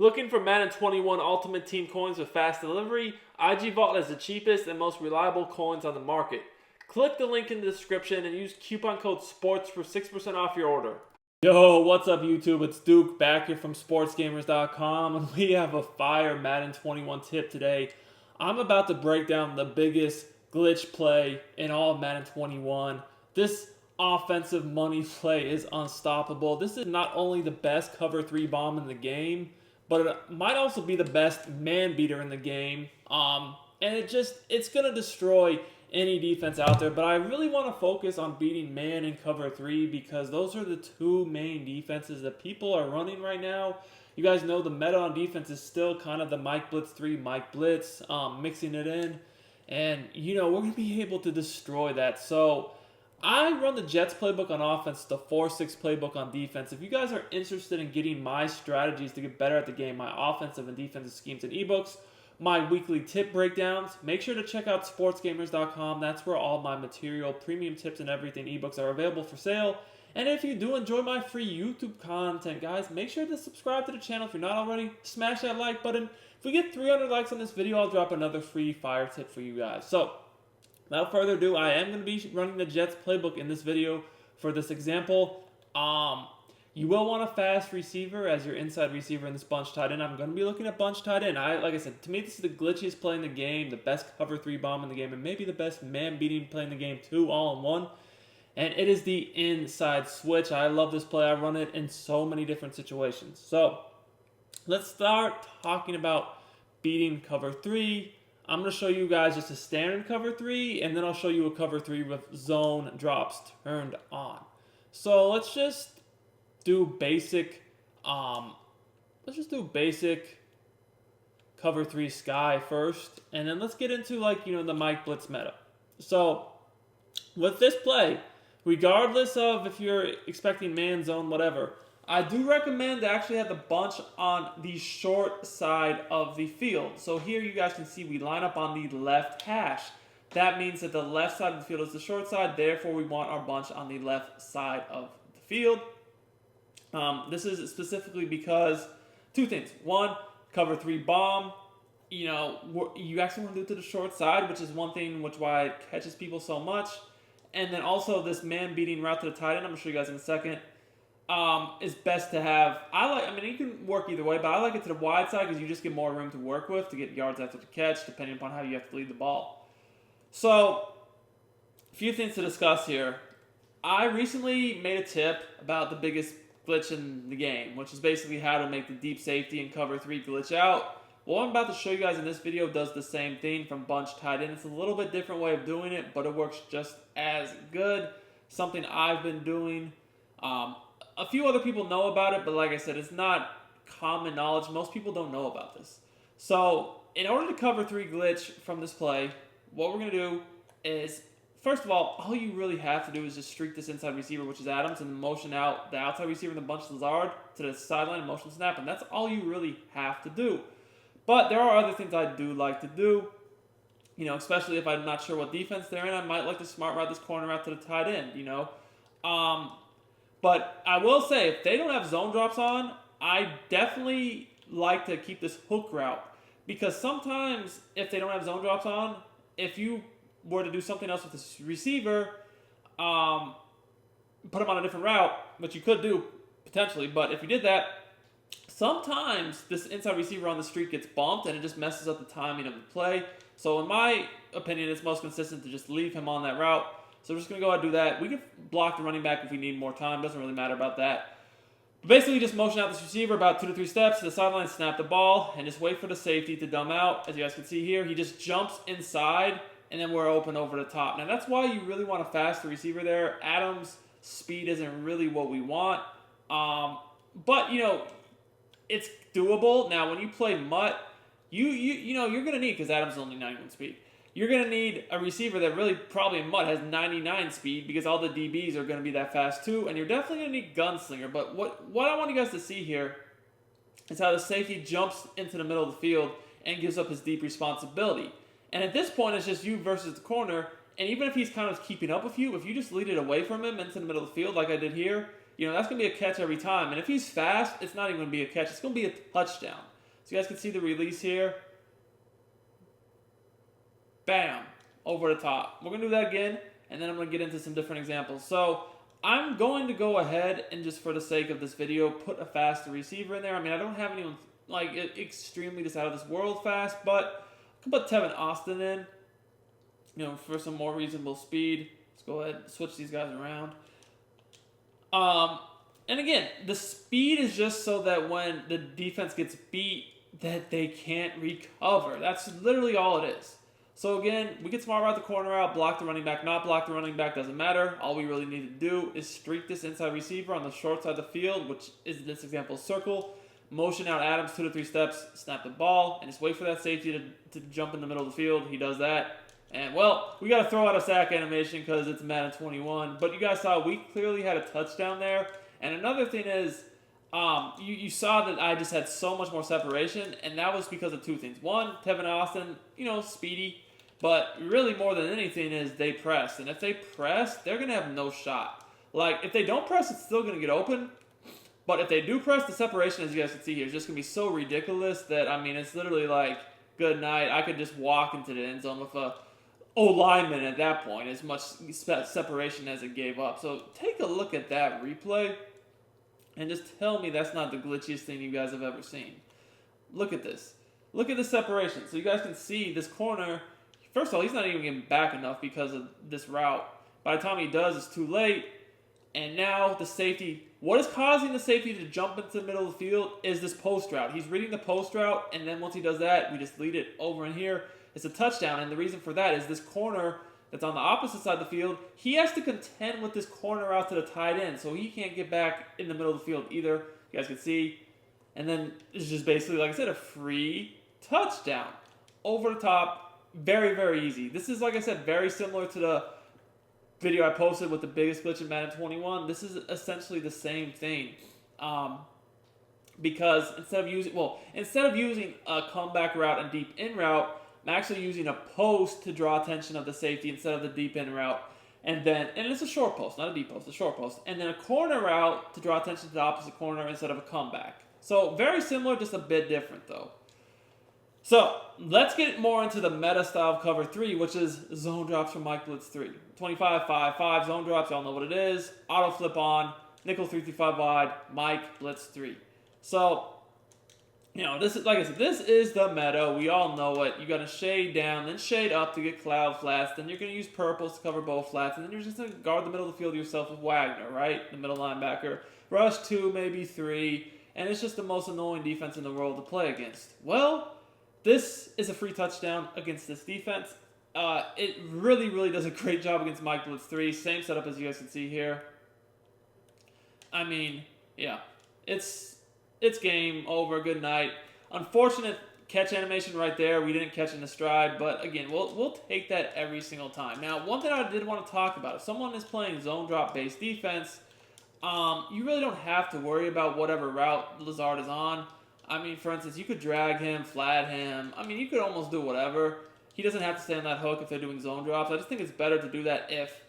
Looking for Madden 21 Ultimate Team coins with fast delivery? IG Vault has the cheapest and most reliable coins on the market. Click the link in the description and use coupon code SPORTS for 6% off your order. Yo, what's up YouTube? It's Duke back here from sportsgamers.com, and we have a fire Madden 21 tip today. I'm about to break down the biggest glitch play in all of Madden 21. This offensive money play is unstoppable. This is not only the best cover 3 bomb in the game, but it might also be the best man beater in the game. And it's going to destroy any defense out there. But I really want to focus on beating man and cover 3 because those are the two main defenses that people are running right now. You guys know the meta on defense is still kind of the Mike Blitz 3, Mike Blitz, mixing it in. And, you know, we're going to be able to destroy that. So I run the Jets playbook on offense, the 4-6 playbook on defense. If you guys are interested in getting my strategies to get better at the game, my offensive and defensive schemes and ebooks, my weekly tip breakdowns, make sure to check out sportsgamers.com. That's where all my material, premium tips and everything, ebooks are available for sale. And if you do enjoy my free YouTube content, guys, make sure to subscribe to the channel if you're not already. Smash that like button. If we get 300 likes on this video, I'll drop another free fire tip for you guys. So without further ado, I am going to be running the Jets playbook in this video for this example. You will want a fast receiver as your inside receiver in this bunch tight end. I'm going to be looking at bunch tight end. Like I said, to me, this is the glitchiest play in the game, the best cover 3 bomb in the game, and maybe the best man-beating play in the game too, all in one. And it is the inside switch. I love this play. I run it in so many different situations. So let's start talking about beating cover 3. I'm going to show you guys just a standard cover 3, and then I'll show you a cover 3 with zone drops turned on. So let's just do basic, cover 3 sky first, and then let's get into, like, you know, the Mike Blitz meta. So with this play, regardless of if you're expecting man, zone, whatever, I do recommend to actually have the bunch on the short side of the field. So here you guys can see we line up on the left hash. That means that the left side of the field is the short side. Therefore, we want our bunch on the left side of the field. This is specifically because two things. One, cover 3 bomb. You know, you actually want to do it to the short side, which is one thing why it catches people so much. And then also this man-beating route to the tight end, I'm going to show you guys in a second, is best to have. I mean, you can work either way, but I like it to the wide side because you just get more room to work with to get yards after the catch, depending upon how you have to lead the ball. So, a few things to discuss here. I recently made a tip about the biggest glitch in the game, which is basically how to make the deep safety and cover 3 glitch out. What I'm about to show you guys in this video does the same thing from bunch tight end. It's a little bit different way of doing it, but it works just as good. Something I've been doing. A few other people know about it, but like I said, it's not common knowledge. Most people don't know about this. So in order to cover 3 glitch from this play, what we're going to do is, first of all you really have to do is just streak this inside receiver, which is Adams, and motion out the outside receiver in the bunch Lazard to the sideline and motion snap, and that's all you really have to do. But there are other things I do like to do, you know, especially if I'm not sure what defense they're in. I might like to smart route this corner out to the tight end, you know. But I will say, if they don't have zone drops on, I definitely like to keep this hook route. Because sometimes, if they don't have zone drops on, if you were to do something else with this receiver, put them on a different route, which you could do, potentially. But if you did that, sometimes this inside receiver on the street gets bumped, and it just messes up the timing of the play. So in my opinion, it's most consistent to just leave him on that route. So we're just going to go ahead and do that. We can block the running back if we need more time. Doesn't really matter about that. But basically, just motion out this receiver about 2 to 3 steps to the sideline, snap the ball, and just wait for the safety to dumb out. As you guys can see here, he just jumps inside, and then we're open over the top. Now, that's why you really want a faster receiver there. Adams' speed isn't really what we want. But, you know, it's doable. Now, when you play Mutt, you know, you're going to need, because Adams is only 91 speed, you're going to need a receiver that really probably in Mutt has 99 speed because all the DBs are going to be that fast too, and you're definitely going to need Gunslinger. But what I want you guys to see here is how the safety jumps into the middle of the field and gives up his deep responsibility. And at this point, it's just you versus the corner, and even if he's kind of keeping up with you, if you just lead it away from him into the middle of the field like I did here, you know, that's going to be a catch every time. And if he's fast, it's not even going to be a catch. It's going to be a touchdown. So you guys can see the release here. Bam, over the top. We're going to do that again, and then I'm going to get into some different examples. So I'm going to go ahead and just for the sake of this video, put a faster receiver in there. I mean, I don't have anyone like extremely just out of this world fast, but I can put Tevin Austin in, you know, for some more reasonable speed. Let's go ahead and switch these guys around. And again, the speed is just so that when the defense gets beat, that they can't recover. That's literally all it is. So again, we get smart route the corner out, block the running back, not block the running back, doesn't matter. All we really need to do is streak this inside receiver on the short side of the field, which is in this example circle, motion out Adams 2 to 3 steps, snap the ball, and just wait for that safety to jump in the middle of the field. He does that. And, well, we got to throw out a sack animation because it's Madden 21. But you guys saw we clearly had a touchdown there. And another thing is, you saw that I just had so much more separation, and that was because of two things. One, Tevin Austin, you know, speedy. But really more than anything is they press. And if they press, they're going to have no shot. Like, if they don't press, it's still going to get open. But if they do press, the separation, as you guys can see here, is just going to be so ridiculous that, I mean, it's literally like, good night. I could just walk into the end zone with a O-lineman at that point, as much separation as it gave up. So take a look at that replay and just tell me that's not the glitchiest thing you guys have ever seen. Look at this. Look at the separation. So you guys can see this corner. First of all, he's not even getting back enough because of this route. By the time he does, it's too late. And now the safety, what is causing the safety to jump into the middle of the field is this post route. He's reading the post route, and then once he does that, we just lead it over in here. It's a touchdown, and the reason for that is this corner that's on the opposite side of the field, he has to contend with this corner out to the tight end, so he can't get back in the middle of the field either. You guys can see. And then it's just basically, like I said, a free touchdown. Over the top. Very, very easy. This is, like I said, very similar to the video I posted with the biggest glitch in Madden 21. This is essentially the same thing. Because instead of using a comeback route and deep in route, I'm actually using a post to draw attention of the safety instead of the deep in route. And it's a short post, not a deep post, a short post. And then a corner route to draw attention to the opposite corner instead of a comeback. So very similar, just a bit different though. So, let's get more into the meta style of cover 3, which is zone drops from Mike Blitz 3. 25, 5, 5, zone drops, y'all know what it is. Auto flip on, nickel 3-5 wide, Mike Blitz 3. So, you know, this is, like I said, this is the meta. We all know it. You got to shade down, then shade up to get cloud flats. Then you're going to use purples to cover both flats. And then you're just going to guard the middle of the field yourself with Wagner, right? The middle linebacker. Rush 2, maybe 3. And it's just the most annoying defense in the world to play against. Well, this is a free touchdown against this defense. It really, really does a great job against Mike Blitz 3. Same setup as you guys can see here. I mean, yeah. It's game over. Good night. Unfortunate catch animation right there. We didn't catch in the stride. But, again, we'll take that every single time. Now, one thing I did want to talk about. If someone is playing zone drop-based defense, you really don't have to worry about whatever route Lazard is on. I mean, for instance, you could drag him, flat him. I mean, you could almost do whatever. He doesn't have to stay on that hook if they're doing zone drops. I just think it's better to do that if,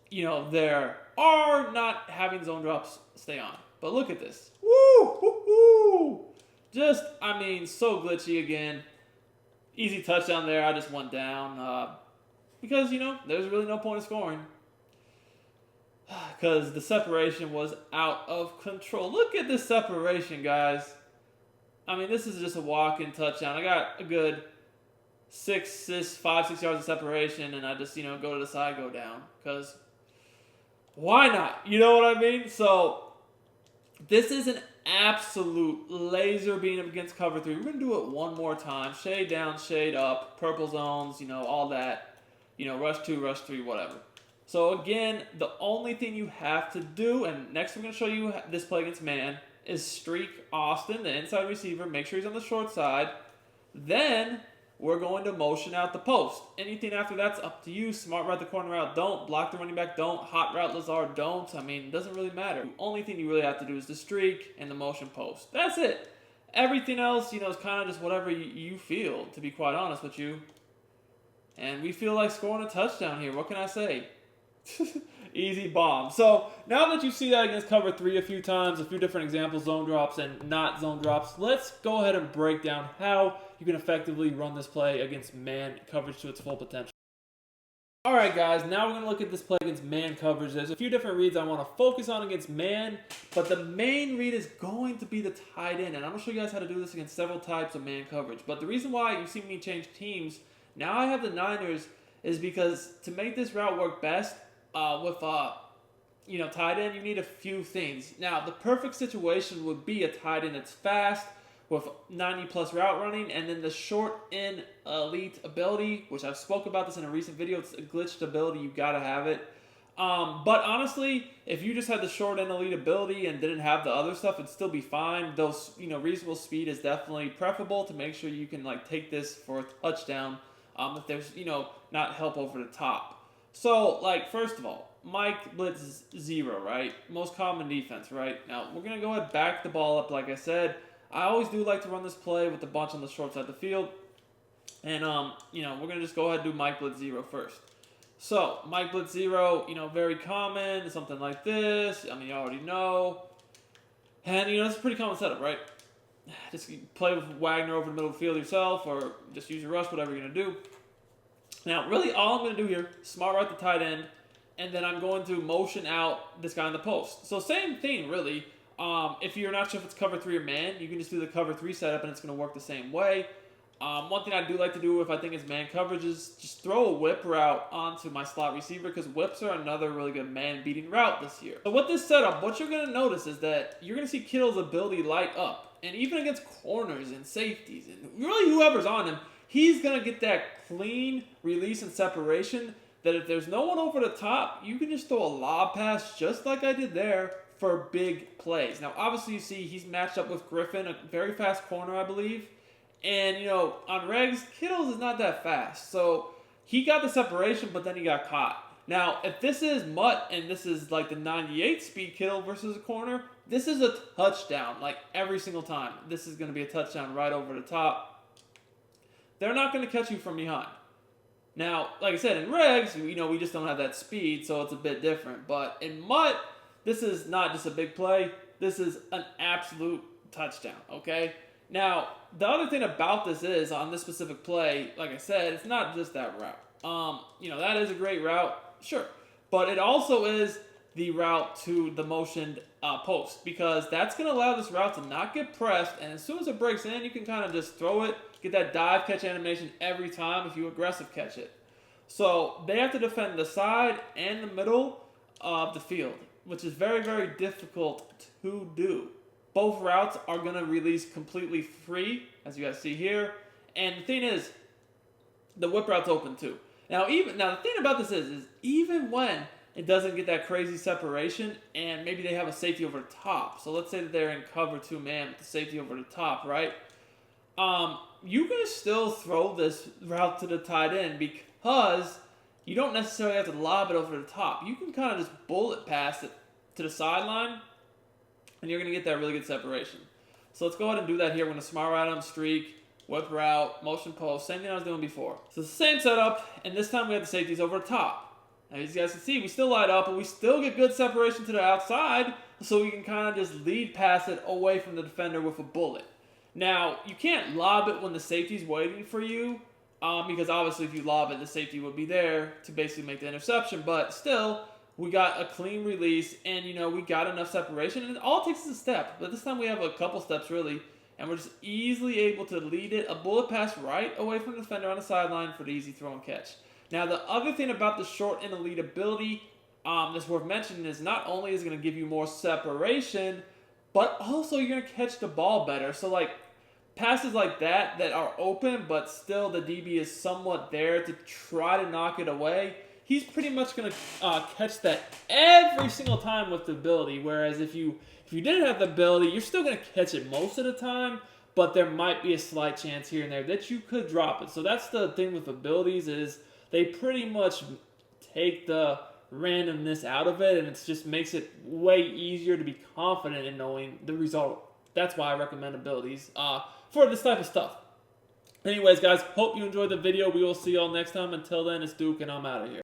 you know, they're not having zone drops stay on. But look at this. Woo! Woo! Just, I mean, so glitchy again. Easy touchdown there. I just went down. Because, you know, there's really no point in scoring. Because the separation was out of control. Look at this separation, guys. I mean, this is just a walk-in touchdown. I got a good 5, 6 yards of separation, and I just, you know, go to the side, go down. Because why not? You know what I mean? So, this is an absolute laser beam against cover 3. We're going to do it one more time. Shade down, shade up, purple zones, you know, all that. You know, rush 2, rush 3, whatever. So, again, the only thing you have to do, and next we're going to show you this play against man, is streak Austin, the inside receiver, make sure he's on the short side. Then we're going to motion out the post. Anything after that's up to you. Smart route the corner out, don't. Block the running back, don't. Hot route Lazard, don't. I mean, it doesn't really matter. The only thing you really have to do is the streak and the motion post. That's it. Everything else, you know, is kind of just whatever you feel, to be quite honest with you. And we feel like scoring a touchdown here. What can I say? Easy bomb. So now that you see that against cover 3 a few times, a few different examples, zone drops and not zone drops, let's go ahead and break down how you can effectively run this play against man coverage to its full potential. Alright guys, now we're going to look at this play against man coverage. There's a few different reads I want to focus on against man, but the main read is going to be the tight end. And I'm going to show you guys how to do this against several types of man coverage. But the reason why you see me change teams, now I have the Niners, is because to make this route work best with tight end, you need a few things. Now, the perfect situation would be a tight end that's fast, with 90+ route running, and then the short end elite ability, which I've spoke about this in a recent video. It's a glitched ability, you gotta have it. But honestly, if you just had the short end elite ability and didn't have the other stuff, it'd still be fine. Those, reasonable speed is definitely preferable to make sure you can take this for a touchdown. If there's not help over the top. So first of all, Mike blitz 0, right? Most common defense, right? Now we're gonna go ahead back the ball up, like I said. I always do like to run this play with the bunch on the short side of the field. And, we're going to just go ahead and do Mike Blitz 0 first. So, Mike Blitz 0, very common, something like this. I mean, you already know. And, it's a pretty common setup, right? Just play with Wagner over the middle of the field yourself, or just use your rush, whatever you're going to do. Now, really, all I'm going to do here, smart right the tight end, and then I'm going to motion out this guy in the post. So, same thing, really. If you're not sure if it's cover 3 or man, you can just do the cover 3 setup and it's going to work the same way. One thing I do like to do if I think it's man coverage is just throw a whip route onto my slot receiver, because whips are another really good man-beating route this year. So with this setup, what you're going to notice is that you're going to see Kittle's ability light up. And even against corners and safeties and really whoever's on him, he's going to get that clean release and separation that if there's no one over the top, you can just throw a lob pass just like I did there for big plays. Now, obviously, you see he's matched up with Griffin, a very fast corner, I believe. And, on regs, Kittle's is not that fast. So, he got the separation, but then he got caught. Now, if this is Mutt and this is the 98 speed Kittle versus a corner, this is a touchdown, every single time. This is going to be a touchdown right over the top. They're not going to catch you from behind. Now, like I said, in regs, we just don't have that speed, so it's a bit different. But in Mutt, this is not just a big play. This is an absolute touchdown, okay? Now, the other thing about this is, on this specific play, like I said, it's not just that route. That is a great route, sure. But it also is the route to the motioned post, because that's going to allow this route to not get pressed, and as soon as it breaks in, you can kind of just throw it, get that dive catch animation every time if you aggressive catch it. So, they have to defend the side and the middle of the field, which is very, very difficult to do. Both routes are going to release completely free, as you guys see here. And the thing is, the whip route's open too. Now, the thing about this is even when it doesn't get that crazy separation, and maybe they have a safety over the top. So let's say that they're in cover 2 man with the safety over the top, right? You can still throw this route to the tight end, because you don't necessarily have to lob it over the top. You can kind of just bullet pass it to the sideline, and you're going to get that really good separation. So let's go ahead and do that here. We're going to smart right on streak, whip route, motion post, same thing I was doing before. So it's the same setup, and this time we have the safeties over the top. Now, as you guys can see, we still light up, but we still get good separation to the outside, so we can kind of just lead pass it away from the defender with a bullet. Now, you can't lob it when the safety's waiting for you, because obviously if you lob it, the safety would be there to basically make the interception, but still, we got a clean release, and, we got enough separation, and all it takes is a step. But this time we have a couple steps, really, and we're just easily able to lead it, a bullet pass right away from the defender on the sideline for the easy throw and catch. Now, the other thing about the short and elite ability that's worth mentioning is not only is it going to give you more separation, but also you're going to catch the ball better. So, passes like that are open, but still the DB is somewhat there to try to knock it away, he's pretty much going to catch that every single time with the ability. Whereas if you didn't have the ability, you're still going to catch it most of the time, but there might be a slight chance here and there that you could drop it. So that's the thing with abilities, is they pretty much take the randomness out of it, and it just makes it way easier to be confident in knowing the result. That's why I recommend abilities for this type of stuff. Anyways, guys, hope you enjoyed the video. We will see y'all next time. Until then, it's Duke, and I'm out of here.